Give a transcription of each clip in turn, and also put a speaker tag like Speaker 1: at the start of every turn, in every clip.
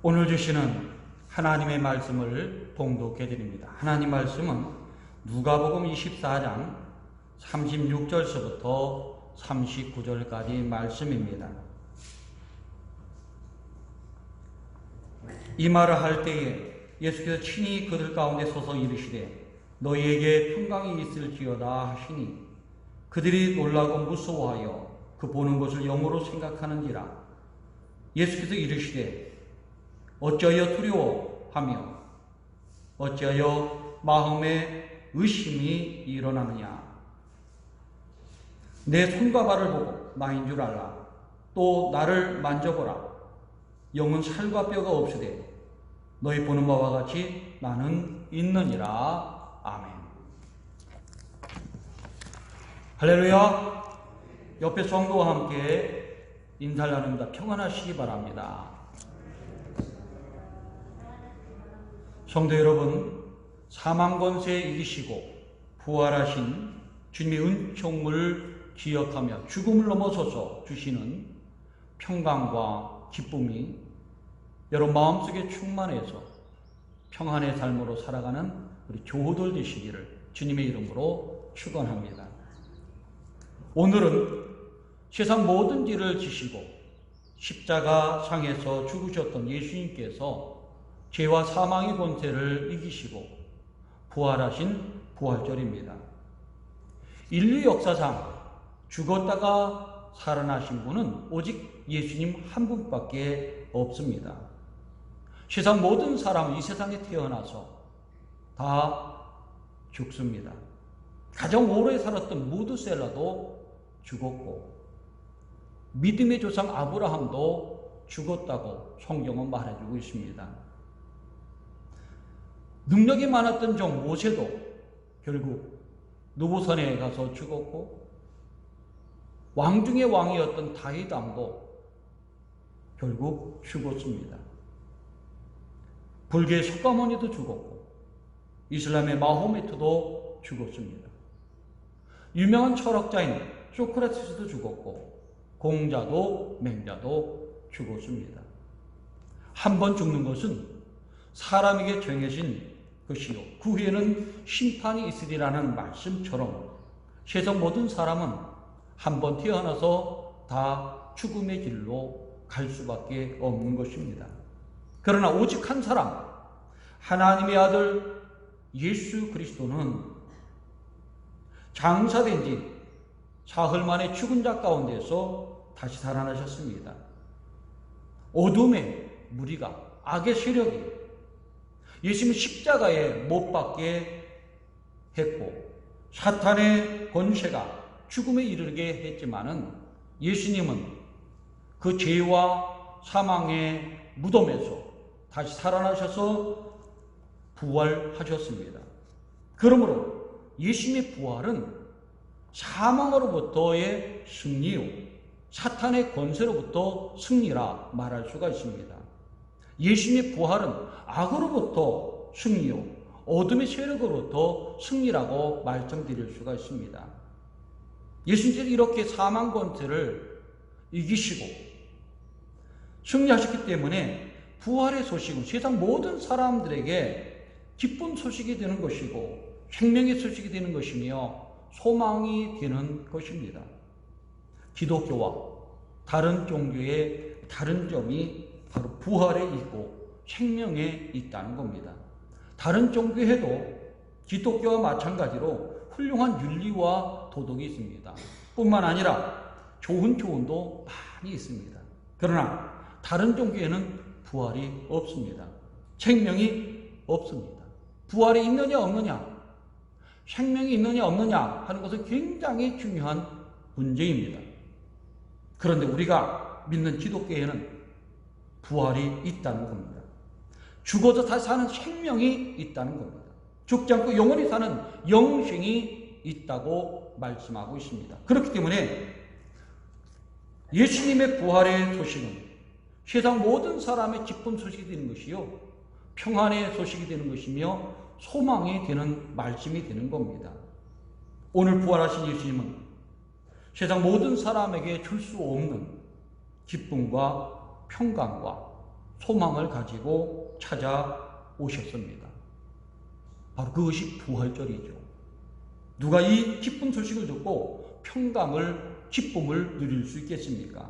Speaker 1: 오늘 주시는 하나님의 말씀을 봉독해 드립니다. 하나님 말씀은 누가복음 24장 36절서부터 39절까지 말씀입니다. 이 말을 할 때에 예수께서 친히 그들 가운데 서서 이르시되 너희에게 평강이 있을지어다 하시니 그들이 놀라고 무서워하여 그 보는 것을 영으로 생각하는지라. 예수께서 이르시되 어찌하여 두려워하며 어찌하여 마음에 의심이 일어나느냐. 내 손과 발을 보고 나인 줄 알라. 또 나를 만져보라. 영은 살과 뼈가 없으되 너희 보는 바와 같이 나는 있느니라. 아멘. 할렐루야. 옆에 성도와 함께 인사를 나눕니다. 평안하시기 바랍니다. 성도 여러분, 사망 권세에 이기시고 부활하신 주님의 은총을 기억하며 죽음을 넘어서서 주시는 평강과 기쁨이 여러분 마음속에 충만해서 평안의 삶으로 살아가는 우리 교우들 되시기를 주님의 이름으로 축원합니다. 오늘은 세상 모든 죄를 지시고 십자가 상에서 죽으셨던 예수님께서 죄와 사망의 권세를 이기시고 부활하신 부활절입니다. 인류 역사상 죽었다가 살아나신 분은 오직 예수님 한 분밖에 없습니다. 세상 모든 사람은 이 세상에 태어나서 다 죽습니다. 가장 오래 살았던 무드셀라도 죽었고 믿음의 조상 아브라함도 죽었다고 성경은 말해주고 있습니다. 능력이 많았던 종 모세도 결국 누보산에 가서 죽었고 왕 중의 왕이었던 다윗 왕도 결국 죽었습니다. 불교의 석가모니도 죽었고 이슬람의 마호메트도 죽었습니다. 유명한 철학자인 소크라테스도 죽었고 공자도 맹자도 죽었습니다. 한 번 죽는 것은 사람에게 정해진 것이요 그 후에는 심판이 있으리라는 말씀처럼 세상 모든 사람은 한 번 태어나서 다 죽음의 길로 갈 수밖에 없는 것입니다. 그러나 오직 한 사람, 하나님의 아들 예수 그리스도는 장사된 지 사흘 만에 죽은 자 가운데서 다시 살아나셨습니다. 어둠의 무리가, 악의 세력이 예수님을 십자가에 못 박게 했고 사탄의 권세가 죽음에 이르게 했지만은 예수님은 그 죄와 사망의 무덤에서 다시 살아나셔서 부활하셨습니다. 그러므로 예수님의 부활은 사망으로부터의 승리요 사탄의 권세로부터 승리라 말할 수가 있습니다. 예수님의 부활은 악으로부터 승리요 어둠의 세력으로부터 승리라고 말씀드릴 수가 있습니다. 예수님께서 이렇게 사망 권세를 이기시고 승리하셨기 때문에 부활의 소식은 세상 모든 사람들에게 기쁜 소식이 되는 것이고 생명의 소식이 되는 것이며 소망이 되는 것입니다. 기독교와 다른 종교의 다른 점이 바로 부활에 있고 생명에 있다는 겁니다. 다른 종교에도 기독교와 마찬가지로 훌륭한 윤리와 도덕이 있습니다. 뿐만 아니라 좋은 교훈도 많이 있습니다. 그러나 다른 종교에는 부활이 없습니다. 생명이 없습니다. 부활이 있느냐 없느냐, 생명이 있느냐 없느냐 하는 것은 굉장히 중요한 문제입니다. 그런데 우리가 믿는 기독교에는 부활이 있다는 겁니다. 죽어서 다시 사는 생명이 있다는 겁니다. 죽지 않고 영원히 사는 영생이 있다고 말씀하고 있습니다. 그렇기 때문에 예수님의 부활의 소식은 세상 모든 사람의 기쁜 소식이 되는 것이요 평안의 소식이 되는 것이며 소망이 되는 말씀이 되는 겁니다. 오늘 부활하신 예수님은 세상 모든 사람에게 줄 수 없는 기쁨과 평강과 소망을 가지고 찾아오셨습니다. 바로 그것이 부활절이죠. 누가 이 기쁜 소식을 듣고 평강을, 기쁨을 누릴 수 있겠습니까?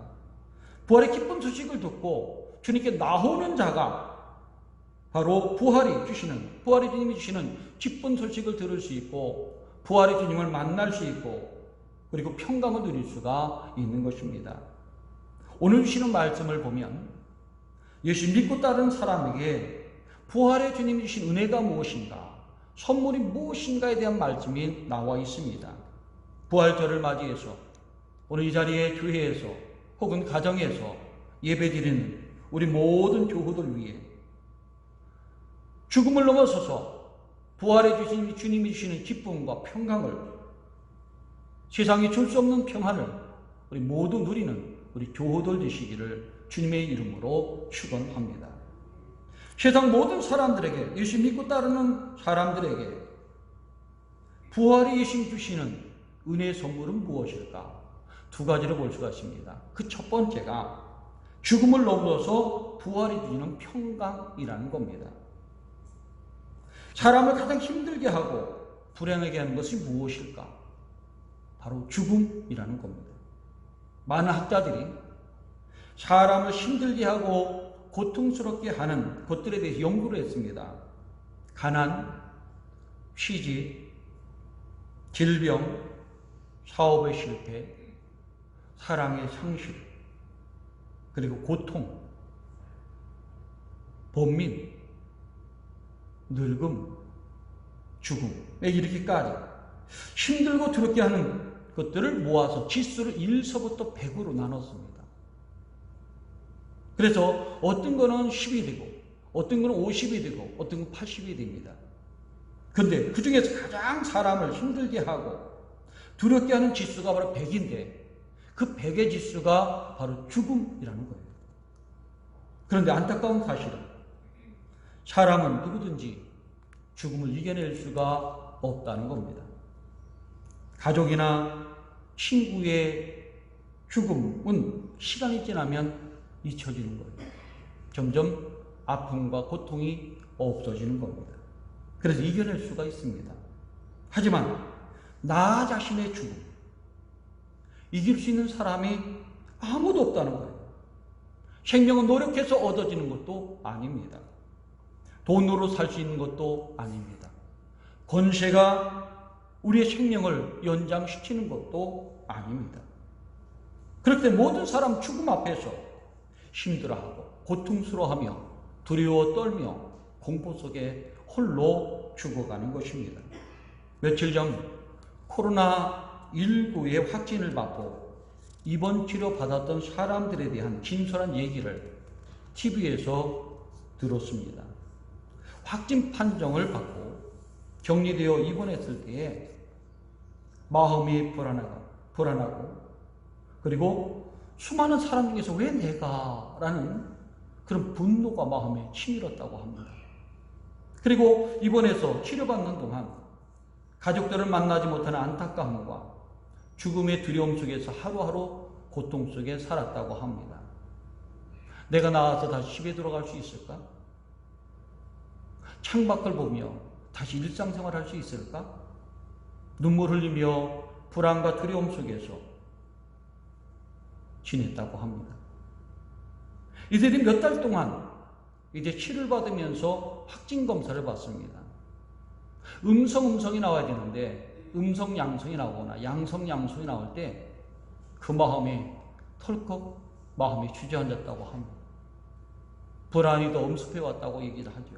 Speaker 1: 부활의 기쁜 소식을 듣고 주님께 나오는 자가 바로 부활의 주님이 주시는 기쁜 소식을 들을 수 있고 부활의 주님을 만날 수 있고 그리고 평강을 누릴 수가 있는 것입니다. 오늘 주시는 말씀을 보면 예수 믿고 따르는 사람에게 부활의 주님이 주신 은혜가 무엇인가, 선물이 무엇인가에 대한 말씀이 나와 있습니다. 부활절을 맞이해서 오늘 이 자리에 교회에서 혹은 가정에서 예배드리는 우리 모든 교우들 위해 죽음을 넘어서서 부활해 주신 주님이 주시는 기쁨과 평강을, 세상이 줄 수 없는 평안을 우리 모두 누리는 우리 교우들 되시기를 주님의 이름으로 축원합니다. 세상 모든 사람들에게, 예수 믿고 따르는 사람들에게 부활의 예수님 주시는 은혜의 선물은 무엇일까? 두 가지로 볼 수가 있습니다. 그 첫 번째가 죽음을 넘어서 부활이 주시는 평강이라는 겁니다. 사람을 가장 힘들게 하고 불행하게 하는 것이 무엇일까? 바로 죽음이라는 겁니다. 많은 학자들이 사람을 힘들게 하고 고통스럽게 하는 것들에 대해서 연구를 했습니다. 가난, 취직, 질병, 사업의 실패, 사랑의 상실, 그리고 고통, 번민, 늙음, 죽음, 이렇게까지 힘들고 두렵게 하는 것들을 모아서 지수를 1서부터 100으로 나눴습니다. 그래서 어떤 거는 10이 되고 어떤 거는 50이 되고 어떤 건 80이 됩니다. 그런데 그 중에서 가장 사람을 힘들게 하고 두렵게 하는 지수가 바로 100인데 그 100의 지수가 바로 죽음이라는 거예요. 그런데 안타까운 사실은 사람은 누구든지 죽음을 이겨낼 수가 없다는 겁니다. 가족이나 친구의 죽음은 시간이 지나면 잊혀지는 거예요. 점점 아픔과 고통이 없어지는 겁니다. 그래서 이겨낼 수가 있습니다. 하지만 나 자신의 죽음, 이길 수 있는 사람이 아무도 없다는 거예요. 생명은 노력해서 얻어지는 것도 아닙니다. 돈으로 살 수 있는 것도 아닙니다. 권세가 우리의 생명을 연장시키는 것도 아닙니다. 그럴 때 모든 사람 죽음 앞에서 힘들어하고 고통스러워하며 두려워 떨며 공포 속에 홀로 죽어가는 것입니다. 며칠 전 코로나19의 확진을 받고 입원 치료 받았던 사람들에 대한 진솔한 얘기를 TV에서 들었습니다. 확진 판정을 받고 격리되어 입원했을 때에 마음이 불안하고 그리고 수많은 사람 중에서 왜 내가? 라는 그런 분노가 마음에 치밀었다고 합니다. 그리고 입원해서 치료받는 동안 가족들을 만나지 못하는 안타까움과 죽음의 두려움 속에서 하루하루 고통 속에 살았다고 합니다. 내가 나와서 다시 집에 들어갈 수 있을까? 창밖을 보며 다시 일상생활 할 수 있을까? 눈물 흘리며 불안과 두려움 속에서 지냈다고 합니다. 이들이 몇 달 동안 이제 치료를 받으면서 확진 검사를 받습니다. 음성이 나와야 되는데 음성 양성이 나오거나 양성 양성이 나올 때 그 마음이 털컥 마음이 주저앉았다고 합니다. 불안이 더 엄습해 왔다고 얘기를 하죠.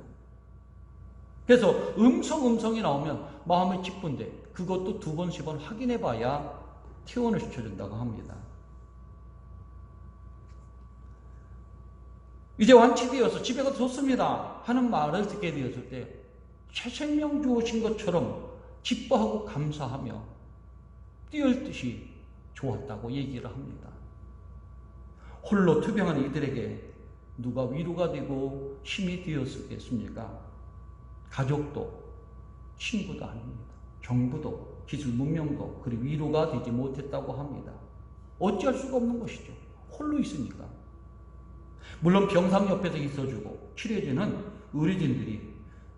Speaker 1: 그래서 음성이 나오면 마음이 기쁜데 그것도 2번, 3번 확인해 봐야 퇴원을 시켜준다고 합니다. 이제 완치되어서 집에 가서 좋습니다 하는 말을 듣게 되었을 때 새 생명 주어진 것처럼 기뻐하고 감사하며 뛰을 듯이 좋았다고 얘기를 합니다. 홀로 투병한 이들에게 누가 위로가 되고 힘이 되었겠습니까? 가족도 친구도 아닙니다. 정부도 기술 문명도 그리 위로가 되지 못했다고 합니다. 어찌할 수가 없는 것이죠. 홀로 있으니까. 물론 병상 옆에서 있어주고 치료해주는 의료진들이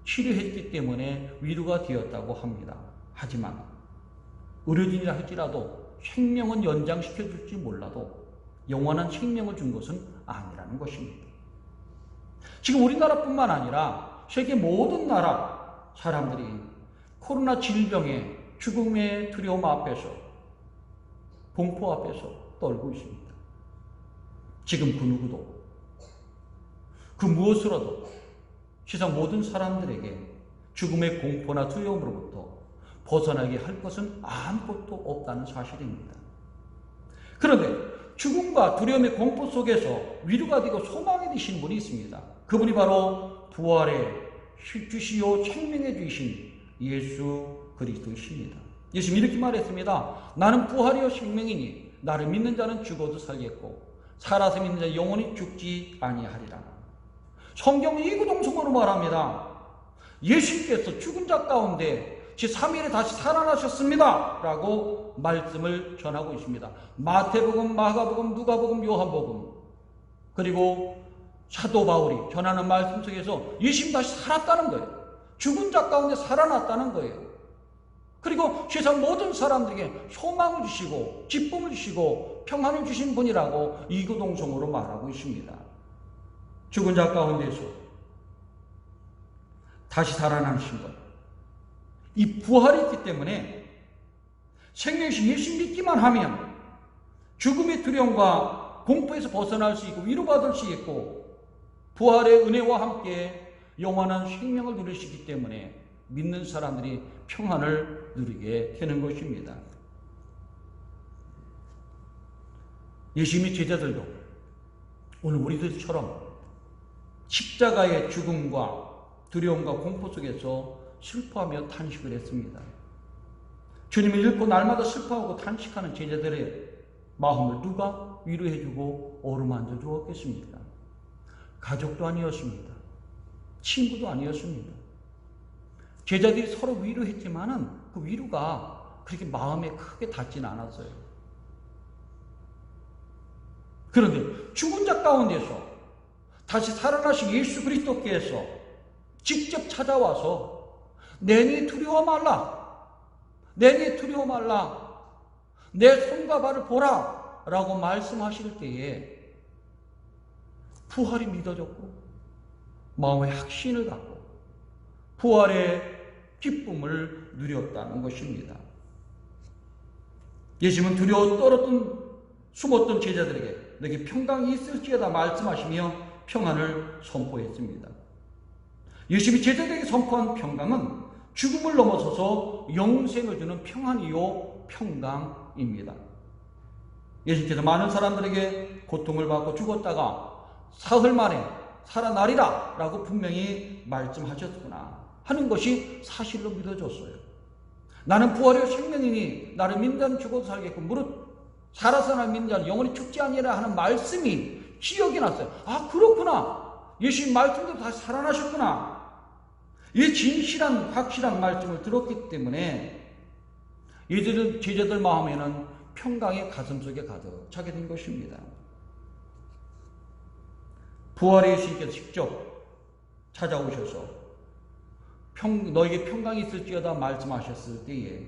Speaker 1: 치료했기 때문에 위로가 되었다고 합니다. 하지만 의료진이라 할지라도 생명은 연장시켜줄지 몰라도 영원한 생명을 준 것은 아니라는 것입니다. 지금 우리나라뿐만 아니라 세계 모든 나라 사람들이 코로나 질병의 죽음의 두려움 앞에서 공포 앞에서 떨고 있습니다. 지금 그 누구도 그 무엇으로도 세상 모든 사람들에게 죽음의 공포나 두려움으로부터 벗어나게 할 것은 아무것도 없다는 사실입니다. 그런데 죽음과 두려움의 공포 속에서 위로가 되고 소망이 되신 분이 있습니다. 그분이 바로 부활의 주시요 생명해 주신 예수 그리스도이십니다. 예수님이 이렇게 말했습니다. 나는 부활이요 생명이니 나를 믿는 자는 죽어도 살겠고 살아서 믿는 자 영원히 죽지 아니하리라. 성경은 이구동성으로 말합니다. 예수님께서 죽은 자 가운데 제3일에 다시 살아나셨습니다 라고 말씀을 전하고 있습니다. 마태복음, 마가복음, 누가복음, 요한복음, 그리고 사도 바울이 전하는 말씀 속에서 예수님 다시 살았다는 거예요. 죽은 자 가운데 살아났다는 거예요. 그리고 세상 모든 사람들에게 소망을 주시고 기쁨을 주시고 평안을 주신 분이라고 이구동성으로 말하고 있습니다. 죽은 자 가운데서 다시 살아나신 것, 이 부활이 있기 때문에 생명이신 예수 믿기만 하면 죽음의 두려움과 공포에서 벗어날 수 있고 위로받을 수 있고 부활의 은혜와 함께 영원한 생명을 누릴 수 있기 때문에 믿는 사람들이 평안을 누리게 되는 것입니다. 예수님의 제자들도 오늘 우리들처럼 십자가의 죽음과 두려움과 공포 속에서 슬퍼하며 탄식을 했습니다. 주님을 잃고 날마다 슬퍼하고 탄식하는 제자들의 마음을 누가 위로해주고 어루만져 주었겠습니까? 가족도 아니었습니다. 친구도 아니었습니다. 제자들이 서로 위로했지만은 그 위로가 그렇게 마음에 크게 닿지는 않았어요. 그런데 죽은 자 가운데서 다시 살아나신 예수 그리스도께서 직접 찾아와서 내니 두려워 말라. 내니 두려워 말라. 내 손과 발을 보라. 라고 말씀하실 때에 부활이 믿어졌고 마음의 확신을 갖고 부활의 기쁨을 누렸다는 것입니다. 예수님은 두려워 떨었던 숨었던 제자들에게 너에게 평강이 있을지어다 말씀하시며 평안을 선포했습니다. 예수님이 제자들에게 선포한 평강은 죽음을 넘어서서 영생을 주는 평안이요 평강입니다. 예수님께서 많은 사람들에게 고통을 받고 죽었다가 사흘 만에 살아나리라 라고 분명히 말씀하셨구나 하는 것이 사실로 믿어졌어요. 나는 부활의 생명이니 나를 믿는 자는 죽어도 살겠고 무릇 살아서 나를 믿는 자는 영원히 죽지 아니하리라 하는 말씀이 기억이 났어요. 아 그렇구나. 예수님 말씀대로 다시 살아나셨구나. 이 진실한 확실한 말씀을 들었기 때문에 제자들 마음에는 평강의 가슴속에 가득 차게 된 것입니다. 부활의 예수님께서 직접 찾아오셔서 너에게 평강이 있을지어다 말씀하셨을 때에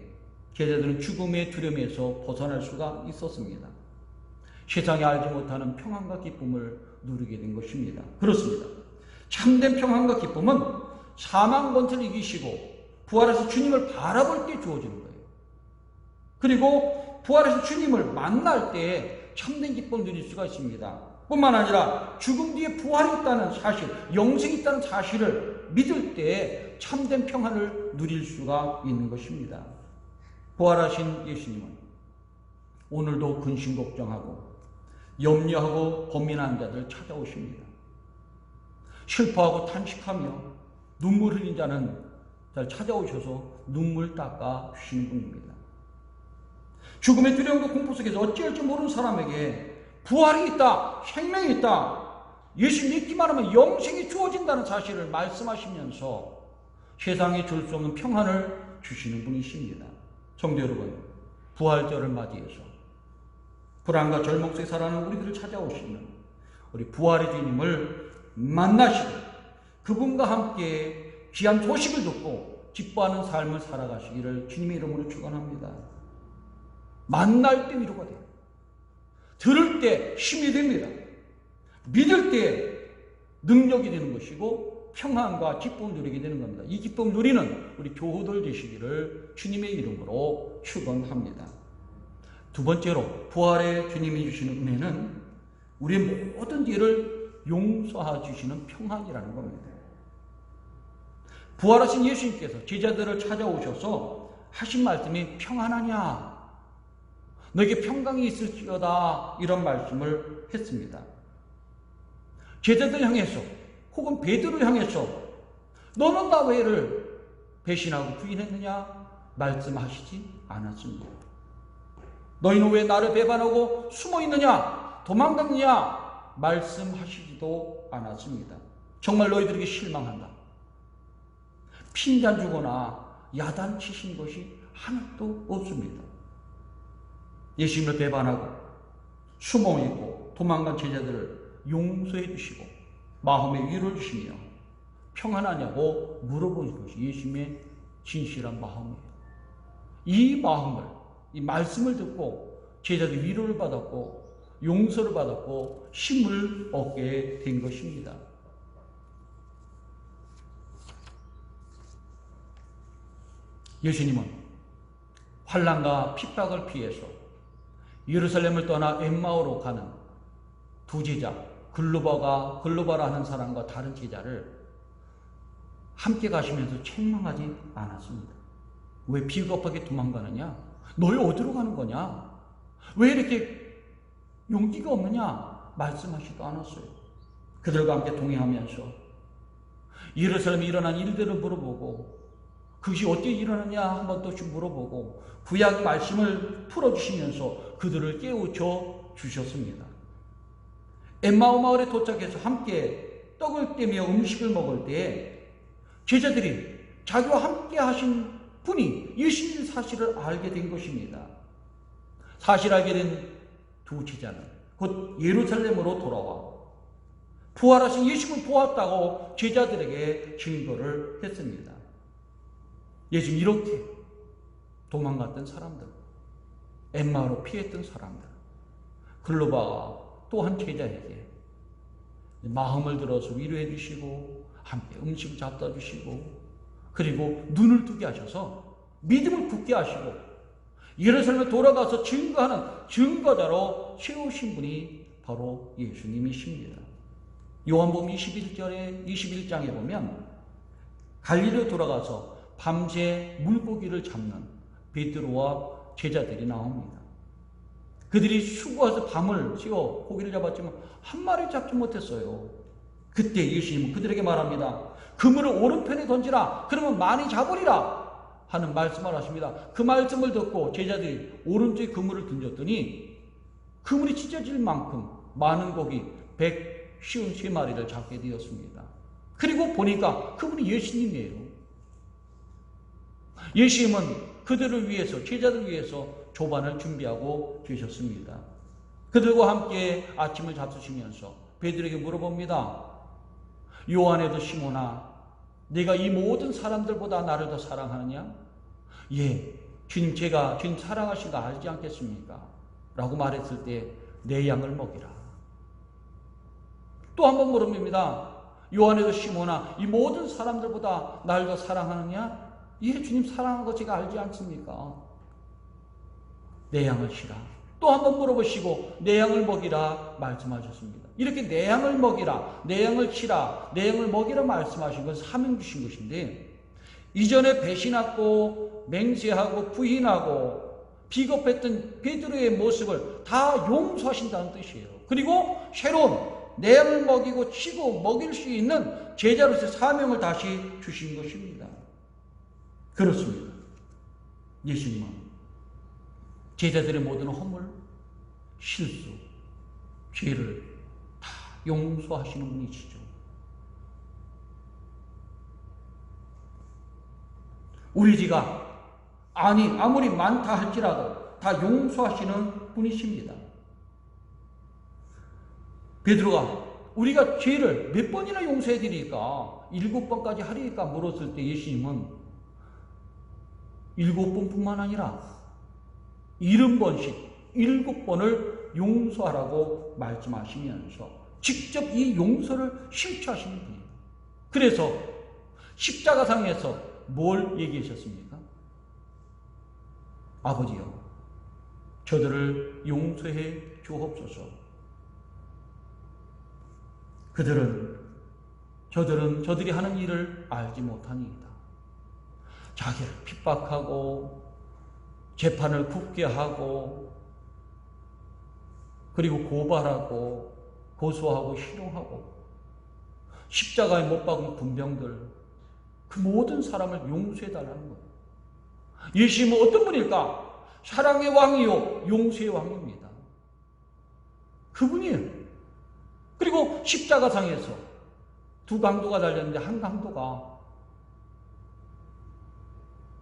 Speaker 1: 제자들은 죽음의 두려움에서 벗어날 수가 있었습니다. 세상이 알지 못하는 평안과 기쁨을 누리게 된 것입니다. 그렇습니다. 참된 평안과 기쁨은 사망 권세를 이기시고 부활해서 주님을 바라볼 때 주어지는 거예요. 그리고 부활해서 주님을 만날 때 참된 기쁨을 누릴 수가 있습니다. 뿐만 아니라 죽음 뒤에 부활이 있다는 사실, 영생이 있다는 사실을 믿을 때 참된 평안을 누릴 수가 있는 것입니다. 부활하신 예수님은 오늘도 근심 걱정하고 염려하고 고민하는 자들 찾아오십니다. 슬퍼하고 탄식하며 눈물 흘린 자는 찾아오셔서 눈물 닦아 주시는 분입니다. 죽음의 두려움과 공포 속에서 어찌할지 모르는 사람에게 부활이 있다, 생명이 있다, 예수 믿기만 하면 영생이 주어진다는 사실을 말씀하시면서 세상에 줄 수 없는 평안을 주시는 분이십니다. 성도 여러분, 부활절을 맞이해서 불안과 절망 속에 살아가는 우리들을 찾아오시는 우리 부활의 주님을 만나시고 그분과 함께 귀한 소식을 듣고 기뻐하는 삶을 살아가시기를 주님의 이름으로 축원합니다. 만날 때 위로가 돼요. 들을 때 힘이 됩니다. 믿을 때 능력이 되는 것이고 평안과 기쁨을 누리게 되는 겁니다. 이 기쁨 누리는 우리 교우들 되시기를 주님의 이름으로 축원합니다. 두 번째로 부활의 주님이 주시는 은혜는 우리의 모든 죄를 용서해 주시는 평안이라는 겁니다. 부활하신 예수님께서 제자들을 찾아오셔서 하신 말씀이 평안하냐? 너에게 평강이 있을지어다 이런 말씀을 했습니다. 제자들 향해서 혹은 베드로 향해서 너는 나 왜를 배신하고 부인했느냐 말씀하시지 않았습니다. 너희는 왜 나를 배반하고 숨어 있느냐 도망갔느냐 말씀하시지도 않았습니다. 정말 너희들에게 실망한다. 핀잔 주거나 야단치신 것이 하나도 없습니다. 예수님을 배반하고 숨어 있고 도망간 제자들을 용서해 주시고 마음의 위로를 주시며 평안하냐고 물어보는 것이 예수님의 진실한 마음이에요. 이 마음을, 이 말씀을 듣고 제자들이 위로를 받았고 용서를 받았고 힘을 얻게 된 것입니다. 예수님은 환난과 핍박을 피해서 예루살렘을 떠나 엠마오로 가는 두 제자 글로바라는 사람과 다른 제자를 함께 가시면서 책망하지 않았습니다. 왜 비겁하게 도망가느냐? 너희 어디로 가는 거냐? 왜 이렇게 용기가 없느냐? 말씀하지도 않았어요. 그들과 함께 동행하면서 예루살렘에 일어난 일들을 물어보고 그것이 어떻게 일어나냐 한번 또씩 물어보고 구약 말씀을 풀어주시면서 그들을 깨우쳐 주셨습니다. 엠마오 마을에 도착해서 함께 떡을 떼며 음식을 먹을 때 제자들이 자기와 함께 하신 분이 예수님 사실을 알게 된 것입니다. 사실 알게 된 두 제자는 곧 예루살렘으로 돌아와 부활하신 예수님을 보았다고 제자들에게 증거를 했습니다. 예수님 이렇게 도망갔던 사람들, 엠마오로 피했던 사람들, 글로바가 또 한 제자에게 마음을 들어서 위로해 주시고 함께 음식을 잡다 주시고 그리고 눈을 뜨게 하셔서 믿음을 굳게 하시고 예루살렘에 돌아가서 증거하는 증거자로 세우신 분이 바로 예수님이십니다. 요한복음 21장에 보면 갈릴리로 돌아가서 밤새 물고기를 잡는 베드로와 제자들이 나옵니다. 그들이 수고해서 밤을 새워 고기를 잡았지만 한 마리 잡지 못했어요. 그때 예수님은 그들에게 말합니다. 그물을 오른편에 던지라. 그러면 많이 잡으리라 하는 말씀을 하십니다. 그 말씀을 듣고 제자들이 오른쪽에 그물을 던졌더니 그물이 찢어질 만큼 많은 고기 153마리를 잡게 되었습니다. 그리고 보니까 그분이 예수님이에요. 예수님은 그들을 위해서 제자들을 위해서 조반을 준비하고 계셨습니다. 그들과 함께 아침을 잡수시면서 베드로에게 물어봅니다. 요한에도 시몬아 네가 이 모든 사람들보다 나를 더 사랑하느냐? 예, 주님 제가 주님 사랑하신 거 알지 않겠습니까? 라고 말했을 때 내 양을 먹이라. 또 한 번 물어봅니다. 요한에도 시몬아 이 모든 사람들보다 나를 더 사랑하느냐? 예, 주님 사랑하는 거 제가 알지 않습니까? 내 양을 치라. 또 한 번 물어보시고 내 양을 먹이라 말씀하셨습니다. 이렇게 내 양을 먹이라, 내 양을 치라, 내 양을 먹이라 말씀하신 것은 사명 주신 것인데 이전에 배신하고 맹세하고 부인하고 비겁했던 베드로의 모습을 다 용서하신다는 뜻이에요. 그리고 새로운 내 양을 먹이고 치고 먹일 수 있는 제자로서의 사명을 다시 주신 것입니다. 그렇습니다. 예수님은 제자들의 모든 허물, 실수, 죄를 다 용서하시는 분이시죠. 우리 죄가 아무리 많다 할지라도 다 용서하시는 분이십니다. 베드로가 우리가 죄를 몇 번이나 용서해 드릴까? 7번까지 하리까 물었을 때 예수님은 7번뿐만 아니라 70번씩 7번을 용서하라고 말씀하시면서 직접 이 용서를 실천하시는 분이에요. 그래서 십자가상에서 뭘 얘기하셨습니까? 아버지여, 저들을 용서해 주옵소서. 저들이 하는 일을 알지 못하니이다. 자기를 핍박하고 재판을 굳게 하고 그리고 고발하고 고소하고 실형하고 십자가에 못 박은 군병들, 그 모든 사람을 용서해달라는 거예요. 예수님은 어떤 분일까? 사랑의 왕이요 용서의 왕입니다. 그분이에요. 그리고 십자가상에서 두 강도가 달렸는데 한 강도가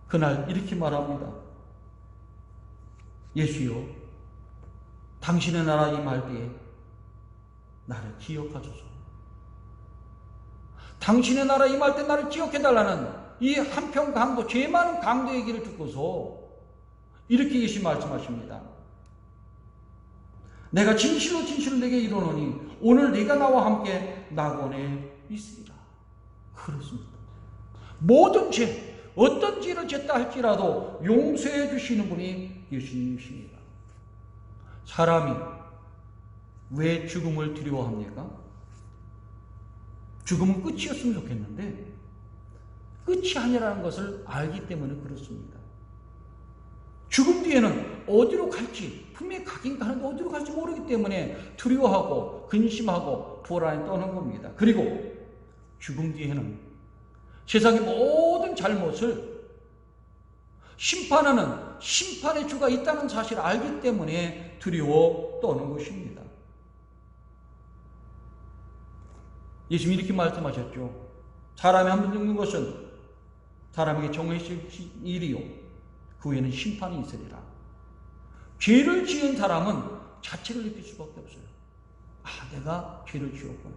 Speaker 1: 그날 이렇게 말합니다. 예수여, 당신의 나라 임할 때에 나를 기억하소서. 당신의 나라 임할 때 나를 기억해달라는 이 한편 강도, 죄 많은 강도 얘기를 듣고서 이렇게 예수님 말씀하십니다. 내가 진실로 진실로 내게 이르노니 오늘 네가 나와 함께 낙원에 있으리라. 그렇습니다. 모든 죄, 어떤 죄를 졌다 할지라도 용서해 주시는 분이 예수님이십니다. 사람이 왜 죽음을 두려워합니까? 죽음은 끝이었으면 좋겠는데 끝이 아니라는 것을 알기 때문에 그렇습니다. 죽음 뒤에는 어디로 갈지, 분명히 가긴 가는데 어디로 갈지 모르기 때문에 두려워하고 근심하고 불안에 떠는 겁니다. 그리고 죽음 뒤에는 세상의 모든 잘못을 심판하는 심판의 주가 있다는 사실을 알기 때문에 두려워 떠는 것입니다. 예수님이 이렇게 말씀하셨죠. 사람이 한 번 죽는 것은 사람에게 정해질 일이요, 그 후에는 심판이 있으리라. 죄를 지은 사람은 자책을 느낄 수밖에 없어요. 아, 내가 죄를 지었구나.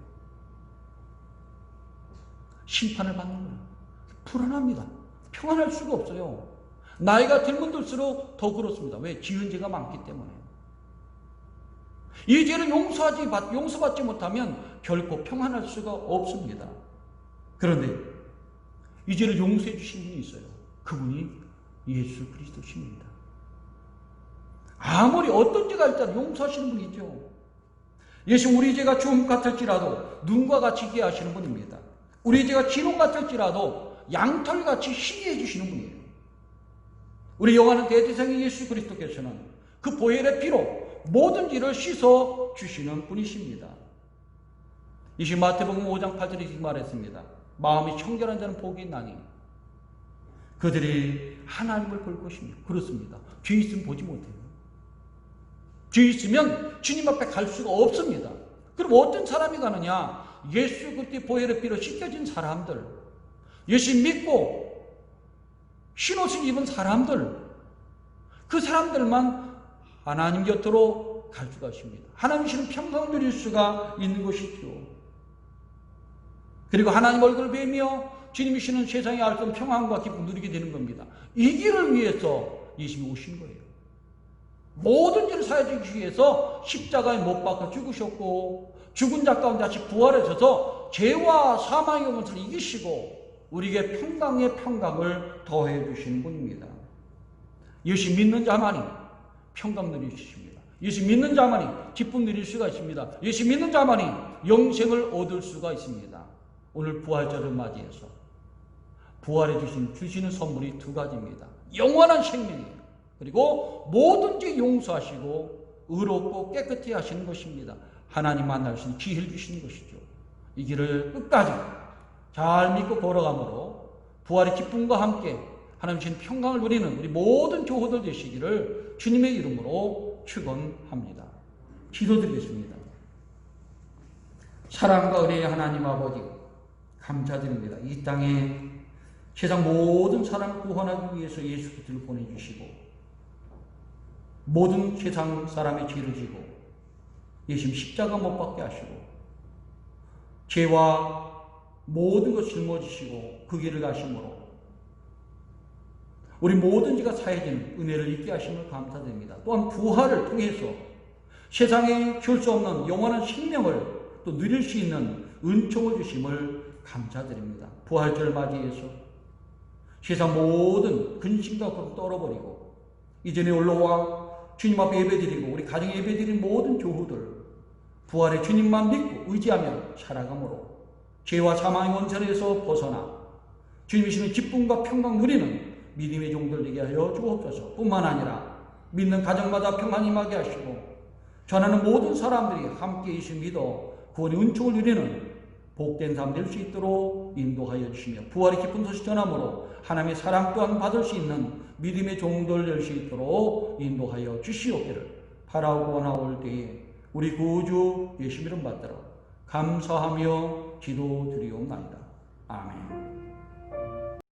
Speaker 1: 심판을 받는 거예요. 불안합니다. 평안할 수가 없어요. 나이가 들면 들수록 더 그렇습니다. 왜? 지은 죄가 많기 때문에. 이 죄를 용서받지 못하면 결코 평안할 수가 없습니다. 그런데 이 죄를 용서해 주신 분이 있어요. 그분이 예수 그리스도십니다. 아무리 어떤 죄가 있다도 용서하시는 분이죠. 예수 우리 죄가 주홍 같을지라도 눈과 같이 희게 하시는 분입니다. 우리 죄가 진홍 같을지라도 양털같이 희게 해주시는 분이에요. 우리 영원한 대제사장 예수 그리스도께서는 그 보혈의 피로 모든 죄를 씻어 주시는 분이십니다. 이시 마태복음 5장 8절에 이렇게 말했습니다. 마음이 청결한 자는 복이 있나니 그들이 하나님을 볼 것입니다. 그렇습니다. 죄 있으면 보지 못해요. 죄 있으면 주님 앞에 갈 수가 없습니다. 그럼 어떤 사람이 가느냐? 예수 그리스도의 보혈의 피로 씻겨진 사람들, 예수 믿고 신옷을 입은 사람들, 그 사람들만 하나님 곁으로 갈 수가 있습니다. 하나님 주시는 평강을 누릴 수가 있는 것이죠. 그리고 하나님 얼굴을 뵈며 주님이 주시는 세상의 알던 평안과 기쁨을 누리게 되는 겁니다. 이 길을 위해서 예수님이 오신 거예요. 모든 죄를 사해 주기 위해서 십자가에 못 박혀 죽으셨고 죽은 자 가운데 다시 부활하셔서 죄와 사망의 영혼을 이기시고 우리에게 평강의 평강을 더해 주시는 분입니다. 예수 믿는 자만이 평강 누릴 수 있습니다. 예수 믿는 자만이 기쁨 누릴 수가 있습니다. 예수 믿는 자만이 영생을 얻을 수가 있습니다. 오늘 부활절을 맞이해서 부활해 주시는 선물이 두 가지입니다. 영원한 생명이에요. 그리고 모든 죄 용서하시고 의롭고 깨끗히 하시는 것입니다. 하나님 만날 수 있는 기회를 주시는 것이죠. 이 길을 끝까지 잘 믿고 걸어가므로 부활의 기쁨과 함께 하나님 주신 평강을 누리는 우리 모든 교우들 되시기를 주님의 이름으로 축원합니다. 기도드리겠습니다. 사랑과 은혜의 하나님 아버지 감사드립니다. 이 땅에 세상 모든 사람을 구원하기 위해서 예수 그리스도를 보내주시고 모든 세상 사람의 죄를 지고 예수님 십자가 못 박게 하시고 죄와 모든 것을 짊어지시고 그 길을 가심으로 우리 모든 죄가 사해지는 은혜를 있게 하심을 감사드립니다. 또한 부활을 통해서 세상에 줄 수 없는 영원한 생명을 또 누릴 수 있는 은총을 주심을 감사드립니다. 부활절을 맞이해서 세상 모든 근심과 걱정 떨어버리고 이전에 올라와 주님 앞에 예배드리고 우리 가정에 예배드린 모든 교우들 부활의 주님만 믿고 의지하며 살아감으로 죄와 사망의 원천에서 벗어나 주님이시는 기쁨과 평강 누리는 믿음의 종들 되게 하여 주옵소서. 뿐만 아니라 믿는 가정마다 평안 임하게 하시고 전하는 모든 사람들이 함께 예수 믿어 구원의 은총을 누리는 복된 삶 될 수 있도록 인도하여 주시며 부활의 기쁜 소식 전함으로 하나님의 사랑 또한 받을 수 있는 믿음의 종들 될 수 있도록 인도하여 주시옵기를 바라고 원하올 때에 우리 구주 예수 이름 받들어 감사하며 기도드리옵나이다. 아멘.